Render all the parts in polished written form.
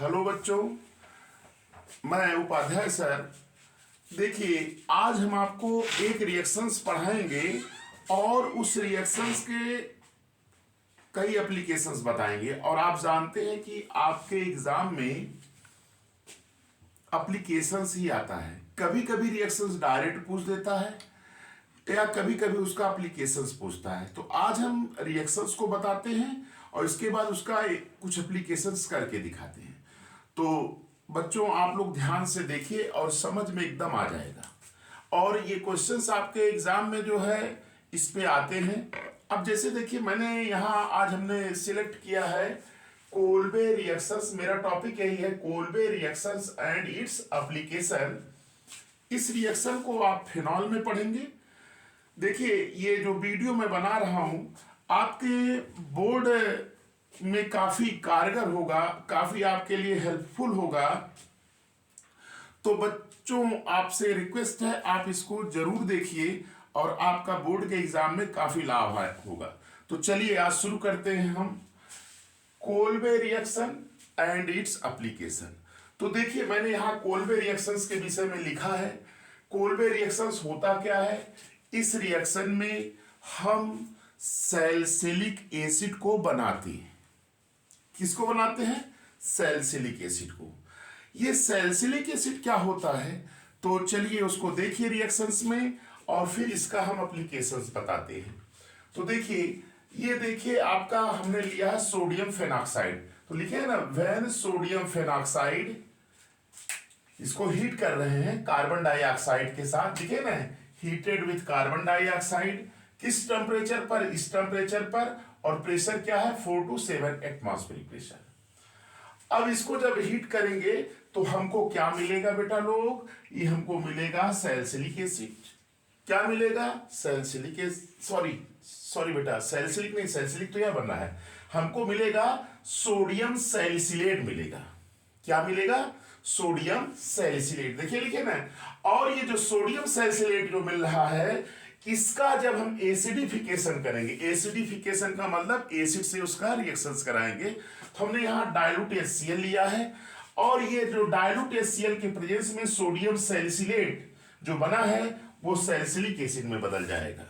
Hello बच्चों, मैं Upadhyay sir. देखिए, आज हम आपको एक रिएक्शंस पढ़ाएंगे और उस रिएक्शंस के कई एप्लीकेशंस बताएंगे। और आप जानते हैं कि आपके एग्जाम में एप्लीकेशंस ही आता है। कभी कभी रिएक्शंस डायरेक्ट पूछ देता है या कभी कभी उसका एप्लीकेशंस पूछता है। तो आज हम रिएक्शंस को बताते हैं और इसके बाद उसका कुछ एप्लीकेशंस करके दिखाते हैं। तो बच्चों, आप लोग ध्यान से देखिए और समझ में एकदम आ जाएगा। और ये क्वेश्चंस आपके एग्जाम में जो है इस पे आते हैं। अब जैसे देखिए, मैंने यहाँ आज हमने सिलेक्ट किया है कोल्बे रिएक्शंस। मेरा टॉपिक यही है, Kolbe reactions and its application. इस रिएक्शन को आप फिनॉल में पढ़ेंगे। देखिए, ये जो वीडियो मैं बना रहा हूं आपके बोर्ड में काफी कारगर होगा, काफी आपके लिए हेल्पफुल होगा। तो बच्चों, आपसे रिक्वेस्ट है, आप इसको जरूर देखिए और आपका बोर्ड के एग्जाम में काफी लाभ होगा। तो चलिए आज शुरू करते हैं हम Kolbe reaction and its application. तो देखिए, मैंने यहां कोल्बे रिएक्शंस के विषय में लिखा है। कोल्बे रिएक्शंस होता क्या है? इस रिएक्शन में हम सैलिसिलिक एसिड को बनाते हैं। किसको बनाते हैं? सैलिसिलिक एसिड को। ये सैलिसिलिक एसिड क्या होता है? तो चलिए उसको देखिए रिएक्शंस में और फिर इसका हम एप्लीकेशंस बताते हैं। तो देखिए, ये देखिए आपका हमने लिया है सोडियम फेनॉक्साइड। तो लिखे ना, व्हेन सोडियम फेनॉक्साइड, इसको हीट कर रहे हैं कार्बन डाइऑक्साइड के साथ। दिखे ना, हीटेड विथ कार्बन डाइऑक्साइड। किस टेम्परेचर पर? इस टेम्परेचर पर। और प्रेशर क्या है? 4 to 7 एटमॉस्फेरिक प्रेशर। अब इसको जब हीट करेंगे तो हमको क्या मिलेगा बेटा लोग? ये हमको मिलेगा सैलिसिलिक एसिड। क्या मिलेगा? Salicylic acid. सॉरी बेटा, सैलिसिलिक नहीं, सैलिसिलिक तो यह बनना है। हमको मिलेगा सोडियम सैलिसिलेट मिलेगा। क्या मिलेगा? Sodium salicylate. देखिए लिखे ना। और ये जो सोडियम सैलिसिलेट जो मिल रहा है, इसका जब हम एसिडिफिकेशन करेंगे, एसिडिफिकेशन का मतलब एसिड से उसका रिएक्शंस कराएंगे, तो हमने यहां डाइल्यूट HCl लिया है। और ये जो डाइल्यूट HCl के प्रेजेंस में सोडियम सैलिसिलेट जो बना है वो सैलिसिलिक एसिड में बदल जाएगा।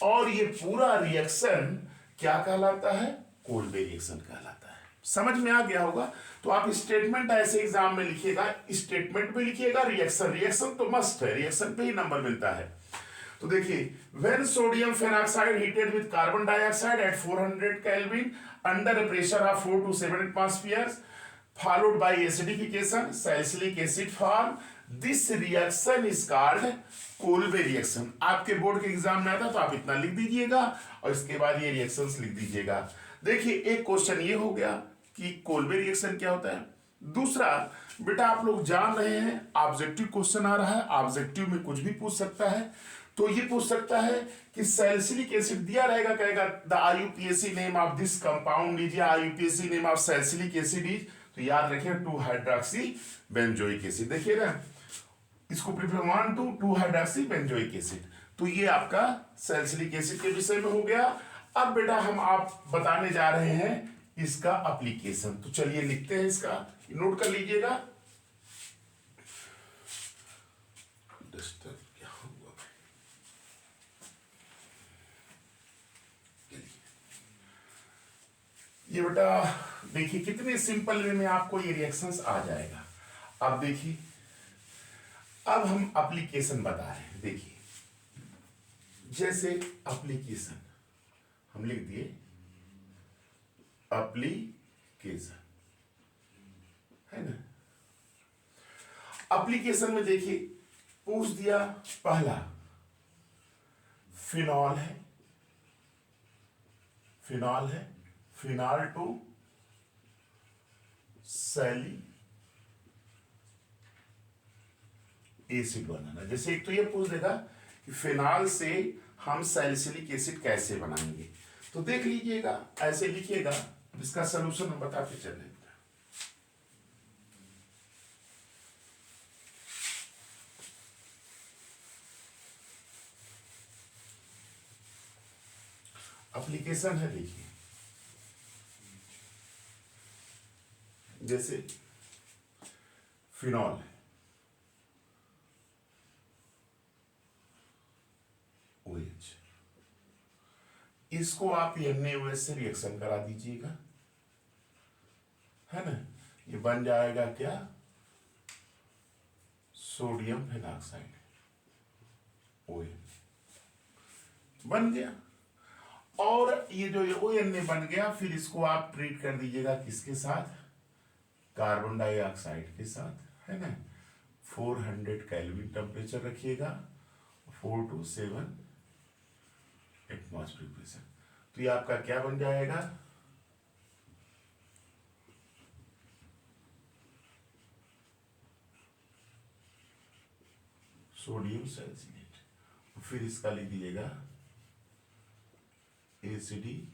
और ये पूरा रिएक्शन क्या कहलाता है? कोल्बे रिएक्शन कहलाता है। समझ में आ गया होगा? तो आप स्टेटमेंट ऐसे एग्जाम में लिखिएगा, स्टेटमेंट में लिखिएगा रिएक्शन। रिएक्शन तो मस्ट है, रिएक्शन पे ही नंबर मिलता है। तो देखिए, when sodium phenoxide heated with carbon dioxide eight 400 kelvin under a pressure of 4 to 7 atmospheres followed by acidification, salicylic acid form. This reaction is called Kolbe reaction. आपके board के exam में आता तो आप इतना लिख दीजिएगा और इसके बाद ये रिएक्शंस लिख दीजिएगा। देखिए, एक क्वेश्चन ये हो गया कि कोल्बे रिएक्शन क्या होता है। दूसरा बेटा, आप लोग जान रहे हैं ऑब्जेक्टिव क्वेश्चन आ रहा है। ऑब्जेक्टिव में कुछ भी पूछ सकता है। तो ये पूछ सकता है कि सैलिसिलिक एसिड दिया रहेगा, कहेगा the IUPAC name of this compound is, IUPAC name of salicylic acid is. तो याद रखिए 2 हाइड्रोक्सी बेंजोइक एसिड। देखिए ना, इसको prepare 1 to 2 hydroxy benzoic acid. तो ये आपका सैलिसिलिक एसिड के विषय में हो गया। अब बेटा हम आप बताने जा रहे हैं इसका एप्लीकेशन। तो चलिए लिखते हैं इसका, नोट कर लीजिएगा। ये बेटा देखिए कितने सिंपल वे में आपको ये रिएक्शंस आ जाएगा। अब देखिए, अब हम एप्लीकेशन बता रहे हैं। देखिए, जैसे एप्लीकेशन हम लिख दिए, एप्लीकेशन है ना। एप्लीकेशन में देखिए पूछ दिया, पहला फिनॉल है, फिनॉल है, फिनॉल टू सैली एसिड बनाना। जैसे एक तो ये पूछ देगा कि फिनॉल से हम सैलिसिलिक एसिड कैसे बनाएंगे। तो देख लीजिएगा, ऐसे लिखिएगा, इसका सलूशन हम बताते चले। एप्लीकेशन है, देखिए जैसे फिनॉल है, OH। इसको आप NaOH से रिएक्शन करा दीजिएगा, है ना। ये बन जाएगा क्या, सोडियम फिनॉक्साइड, ON बन गया। और ये जो ONA बन गया, फिर इसको आप ट्रीट कर दीजिएगा किसके साथ, कार्बन डाइऑक्साइड के साथ, है ना। 400 केल्विन टेम्परेचर रखिएगा, 4 to 7 एटमॉस्फेरिक प्रेशर। तो ये आपका क्या बन जाएगा, सोडियम सैलिसिलेट। फिर इसका लिख दीजिएगा एसिडिफिकेशन।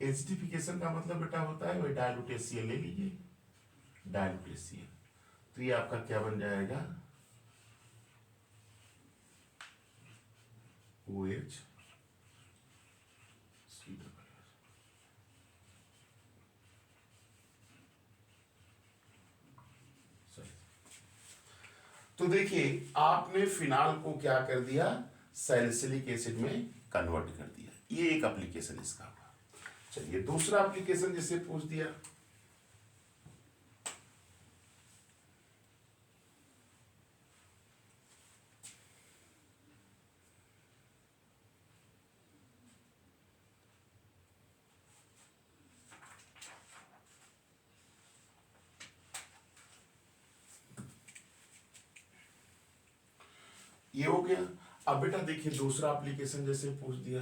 एसिडिफिकेशन का मतलब बेटा होता है वही डाइल्यूट HCl ले लीजिए, डाइल्यूट HCl। तो ये आपका क्या बन जाएगा, OH तो देखिए आपने फिनाल को क्या कर दिया, सैलिसिलिक एसिड में कन्वर्ट कर दिया। ये एक एप्लीकेशन इसका हुआ। चलिए दूसरा एप्लीकेशन जैसे पूछ दिया, ये हो गया। अब बेटा देखिए दूसरा एप्लीकेशन जैसे पूछ दिया,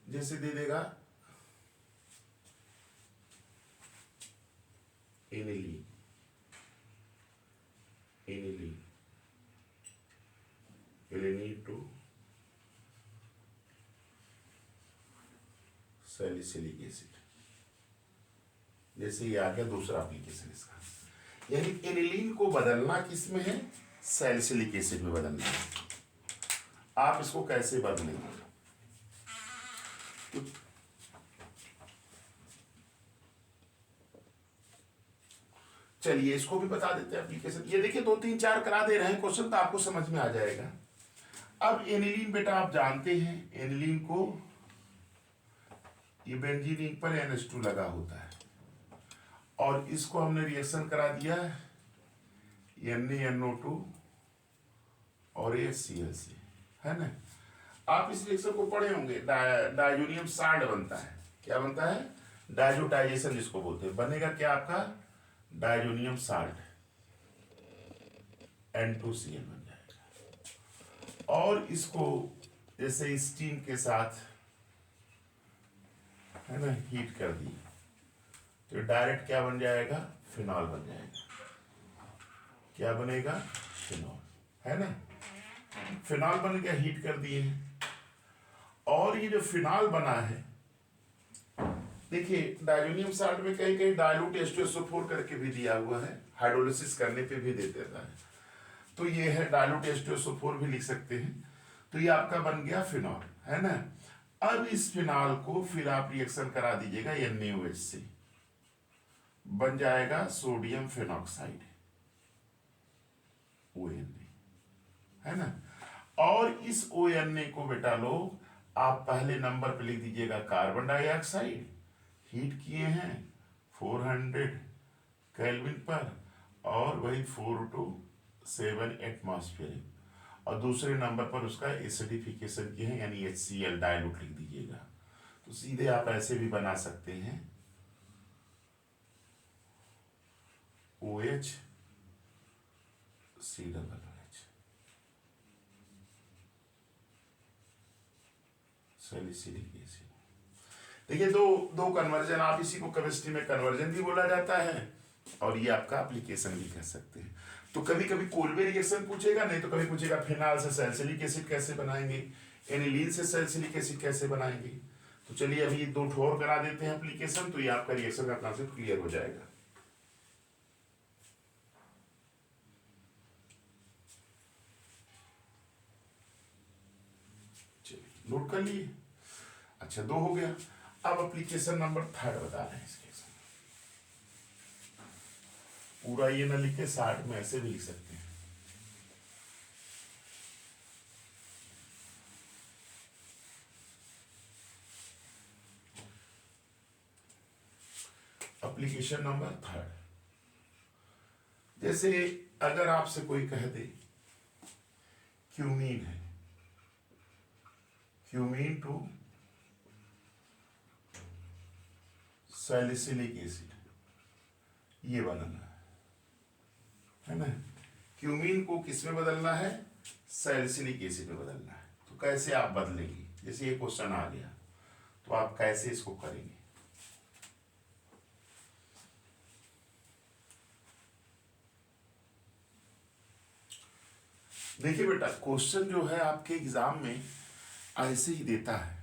जैसे दे देगा aniline, aniline aniline to salicylic acid. जैसे ये आ गया दूसरा एप्लीकेशन इसका, यानी एनिलीन को बदलना किसमें है, सैलिसिलिक एसिड में बदलना है। आप इसको कैसे बदलेंगे, तो चलिए इसको भी बता देते हैं एप्लीकेशन। ये देखिए 2 3 4 करा दे रहे हैं क्वेश्चन, तो आपको समझ में आ जाएगा। अब एनिलीन बेटा आप जानते हैं, एनिलीन को ये बेंजीन रिंग पर NH2 लगा होता है, और इसको हमने रिएक्शन करा दिया NaNO2 और HCl से, है ना। आप इस रिएक्शन को पढ़े होंगे, डायजोनियम साल्ट बनता है। क्या बनता है, डायजोटाइजेशन जिसको बोलते हैं। बनेगा क्या आपका, डायजोनियम साल्ट, N2Cl बन जाएगा। और इसको जैसे स्टीम के साथ, है ना, हीट कर दी तो डायरेक्ट क्या बन जाएगा, फिनॉल बन जाएगा। क्या बनेगा, फिनॉल, है ना। फिनॉल बन गया, हीट कर दिए हैं। और ये जो फिनॉल बना है, देखिए डायजोनियम साल्ट में कहीं कहीं डाइल्यूट H2SO4 करके भी दिया हुआ है, हाइड्रोलिसिस करने पे भी दे देता है। तो ये है डाइल्यूट H2SO4 भी लिख सकते हैं। तो ये आपका बन गया फिनॉल, है ना। अब इस फिनॉल को फिर आप रिएक्शन करा दीजिएगा NaOH से, बन जाएगा सोडियम फिनॉक्साइड, ONA, है ना। और इस ONA को बेटा लोग आप पहले नंबर पे लिख दीजिएगा कार्बन डाइऑक्साइड, हीट किए हैं 400 केल्विन पर, और वही 4 to 7 एटमॉस्फेयर, और दूसरे नंबर पर उसका एसिडिफिकेशन किए हैं, यानी HCl डाइल्यूट लिख दीजिएगा। तो सीधे आप ऐसे भी बना सकते हैं, OH COOH, सैलिसिलिक एसिड। देखिए दो कन्वर्जन, आप इसी को केमिस्ट्री में कन्वर्जन भी बोला जाता है, और ये आपका एप्लीकेशन भी कह सकते हैं। तो कभी कभी कोलबे रिएक्शन पूछेगा, नहीं तो कभी पूछेगा फिनाल से सैलिसिलिक एसिड कैसे बनाएंगे, एनिलीन से सैलिसिलिक एसिड कैसे बनाएंगे। तो चलिए अभी 2 और करा देते हैं एप्लीकेशन, तो ये आपका रिएक्शन का कॉन्सेप्ट क्लियर हो जाएगा। चलिए नोट कर लिए। अच्छा 2 हो गया। अब एप्लीकेशन नंबर 3 बता रहे हैं इसके। पूरा ये ना लिखे, 60 में ऐसे भी लिख सकते हैं। एप्लीकेशन नंबर 3, जैसे अगर आपसे कोई कह दे क्यूमीन है, क्यूमीन टू सैलिसिलिक एसिड, ये बनाना है ना। क्यूमीन को किस में बदलना है? सैलिसिलिक एसिड में बदलना है। तो कैसे आप बदलेंगे? जैसे ये क्वेश्चन आ गया तो आप कैसे इसको करेंगे? देखिए बेटा, क्वेश्चन जो है आपके एग्जाम में ऐसे ही देता है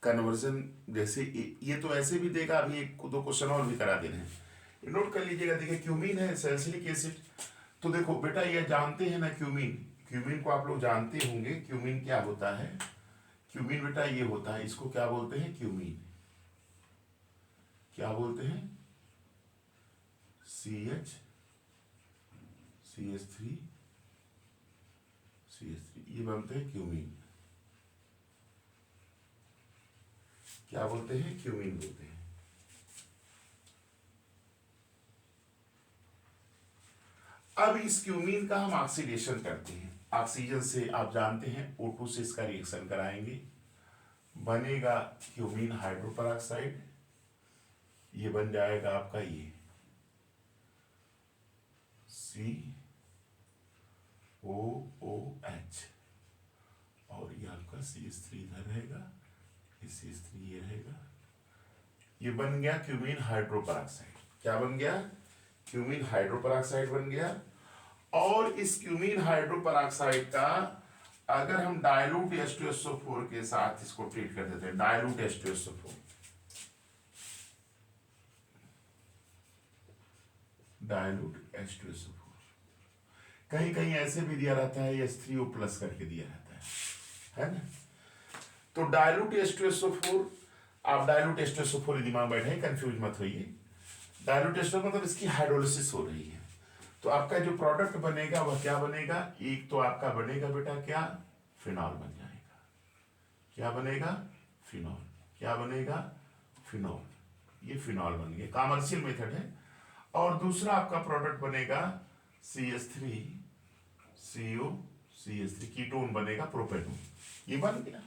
कन्वर्जन। जैसे ये तो ऐसे भी देगा, अभी एक दो क्वेश्चन और भी करा दे रहे हैं, नोट कर लीजिएगा। देखिए क्यूमीन है, सैलिसिलिक एसिड, तो देखो बेटा ये जानते हैं ना क्यूमीन, क्यूमीन को आप लोग जानते होंगे। क्यूमीन क्या होता है? क्यूमीन बेटा ये होता है, इसको क्या बोलते हैं? क्यूमीन क्या बोलते हैं? CH3 ये बनते हैं क्यूमीन। क्या बोलते हैं? क्यूमीन बोलते हैं। अब इस क्यूमीन का हम ऑक्सीडेशन करते हैं, ऑक्सीजन से। आप जानते हैं O2 से इसका रिएक्शन कराएंगे, बनेगा क्यूमीन हाइड्रोपेरोक्साइड, ये बन जाएगा आपका ये COOH, और ये आपका CH3 इधर रहेगा, CH3 ये रहेगा, ये बन गया क्यूमीन हाइड्रोपेरोक्साइड। क्या बन गया? क्यूमीन हाइड्रोपेरोक्साइड बन गया। और इस क्यूमीन हाइड्रोपेरोक्साइड का अगर हम डाइल्यूट H2SO4 के साथ इसको ट्रीट कर देते हैं, डाइल्यूट H2SO4, डाइल्यूट H2SO4, कहीं कहीं ऐसे भी दिया रहता है H3O प्लस करके दिया रहता है ना। तो डाइल्यूट H2SO4, आप डाइल्यूट H2SO4 दिमाग में बैठे, कंफ्यूज मत होइए। डाइल्यूट H2SO मतलब इसकी हाइड्रोलिसिस हो रही है, तो आपका जो प्रोडक्ट बनेगा वह क्या बनेगा? एक तो आपका बनेगा बेटा क्या? फिनॉल बन जाएगा। क्या बनेगा? फिनॉल। क्या बनेगा? फिनॉल। ये फिनॉल बन गया, कॉमर्शियल मेथड है। और दूसरा आपका प्रोडक्ट बनेगा CH3CO, कीटोन बनेगा प्रोपेनोन, ये बन गया।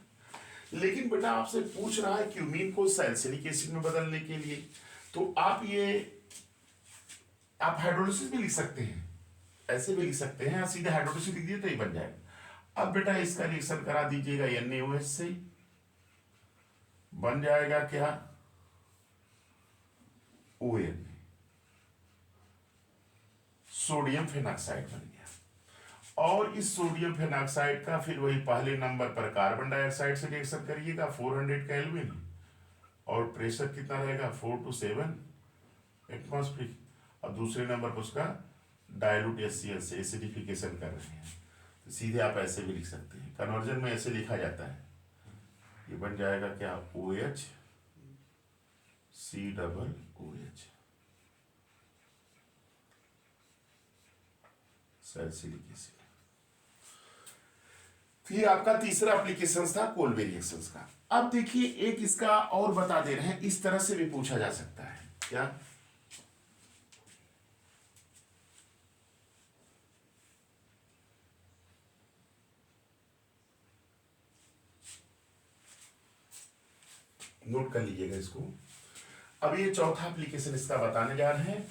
लेकिन बेटा आपसे पूछ रहा है क्यूमीन को सैलिसिलिक एसिड में बदलने के लिए, तो आप हाइड्रोलिसिस भी लिख सकते हैं, ऐसे भी लिख सकते हैं, सीधे हाइड्रोलिसिस लिख दिए तो ये बन जाएगा। अब बेटा इसका रिएक्शन करा दीजिएगा NaOH से, बन जाएगा क्या? ON, सोडियम फेनॉक्साइड बन गया। और इस सोडियम फेनॉक्साइड का फिर वही पहले नंबर पर कार्बन डाइऑक्साइड से रिएक्शन करिएगा 400 केल्विन, और प्रेशर कितना रहेगा? 4 to 7 एटमॉस्फेरिक। और दूसरे नंबर पर उसका डाइल्यूट HCl से एसिडिफिकेशन कर रहे हैं, तो सीधे आप ऐसे भी लिख सकते हैं, कन्वर्जन में ऐसे लिखा जाता है। ये बन जाएगा क्या? OH COOH, salicylic acid. फिर आपका तीसरा एप्लीकेशन था कोल्बे रिएक्शंस का। अब देखिए एक इसका और बता दे रहे हैं, इस तरह से भी पूछा जा सकता है। क्या? नोट कर लीजिएगा इसको। अब ये चौथा एप्लीकेशन इसका बताने जा रहे हैं।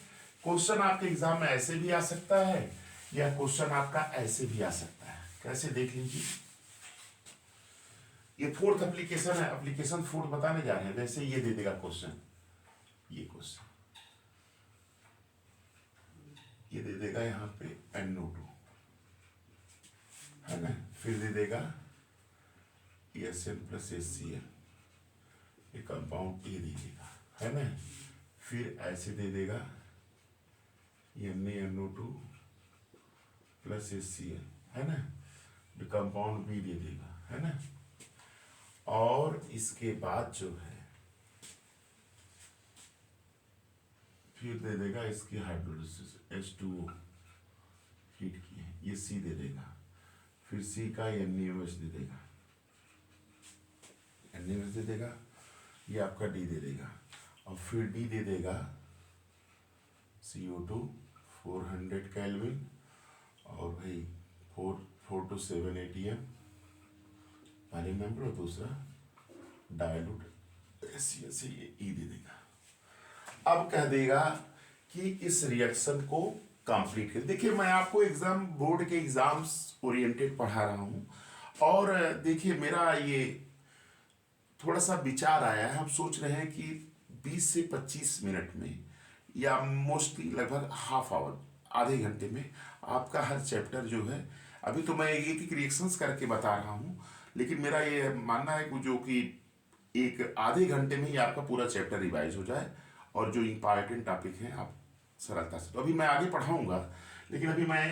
क्वेश्चन आपके एग्जाम में ऐसे भी आ सकता है, या क्वेश्चन आपका ऐसे भी आ सकता है। कैसे? देख लीजिए, ये फोर्थ एप्लीकेशन है, एप्लीकेशन फोर्थ बताने जा रहे हैं। वैसे ये दे देगा क्वेश्चन, ये क्वेश्चन ये दे देगा यहाँ पे NO2 है ना, फिर दे देगा SN+HCl, ये कंपाउंड ये दे देगा है ना, फिर ऐसे दे देगा NaNO2 प्लस HCl है ना, कंपाउंड B दे देगा है ना। और इसके बाद जो है फिर दे देगा इसकी हाइड्रोलिसिस H2O हीट की है, ये C दे देगा, फिर C का NaOH दे देगा, NaOH दे देगा, ये आपका D दे देगा, और फिर D दे देगा CO2 400 केल्विन, और भाई 4 to 7 ATM पहले नंबर, और दूसरा डायलूट से E दे देगा। अब कह देगा कि इस रिएक्शन को कंप्लीट कर। देखिए मैं आपको एग्जाम बोर्ड के एग्जाम्स ओरिएंटेड पढ़ा रहा हूँ, और देखिए मेरा ये थोड़ा सा विचार आया है, हम सोच रहे हैं कि 20 से 25 मिनट में, या मोस्टली लगभग हाफ आवर, आधे घंटे में आपका हर चैप्टर जो है, अभी तो मैं एक एक रिएक्शंस करके बता रहा हूँ, लेकिन मेरा ये मानना है कि जो कि एक आधे घंटे में ही आपका पूरा चैप्टर रिवाइज हो जाए, और जो इम्पॉर्टेंट टॉपिक हैं आप सरलता से, तो अभी मैं आगे पढ़ाऊंगा, लेकिन अभी मैं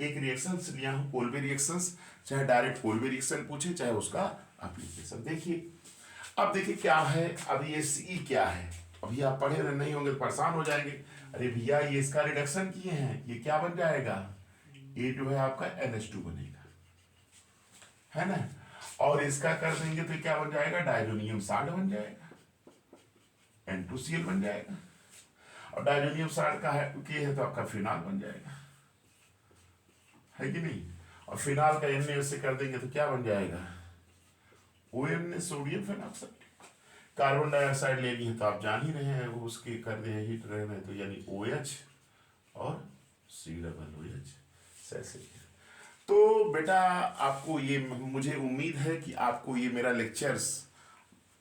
एक रिएक्शंस लिया हूँ, कोल्बे रिएक्शंस, चाहे डायरेक्ट कोल्बे रिएक्शन पूछे चाहे उसका एप्लीकेशन। देखिए अब देखिए क्या है, अब ये सी क्या है, अभी आप पढ़े नहीं होंगे तो परेशान हो जाएंगे, अरे भैया ये इसका रिडक्शन किए हैं, ये क्या बन जाएगा, ये जो है आपका NH2 बनेगा, है ना, और इसका कर देंगे तो क्या बन जाएगा, डायजोनियम साल्ट बन जाएगा, N2Cl बन जाएगा, और डायजोनियम साल्ट का है तो आपका फिनाल बन जाएगा, है कि नहीं, और फिनाल का Na से कर देंगे तो क्या बन जाएगा, ON, sodium phenoxide. Carbon dioxide ले ली है तो आप जान ही रहे हैं, वो उसके कर रहे हैं हीट रहे हैं, तो यानी OH और COOH ऐसे। तो बेटा आपको ये, मुझे उम्मीद है कि आपको ये मेरा लेक्चर्स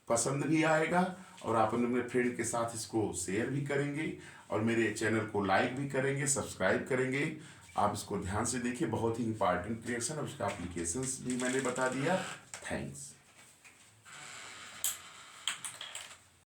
पसंद भी आएगा, और आप अपने फ्रेंड के साथ इसको शेयर भी करेंगे, और मेरे चैनल को लाइक भी करेंगे, सब्सक्राइब करेंगे। आप इसको ध्यान से देखिए, बहुत ही इंपॉर्टेंट रिएक्शन है, उसका एप्लीकेशंस भी मैंने बता दिया। थैंक्स।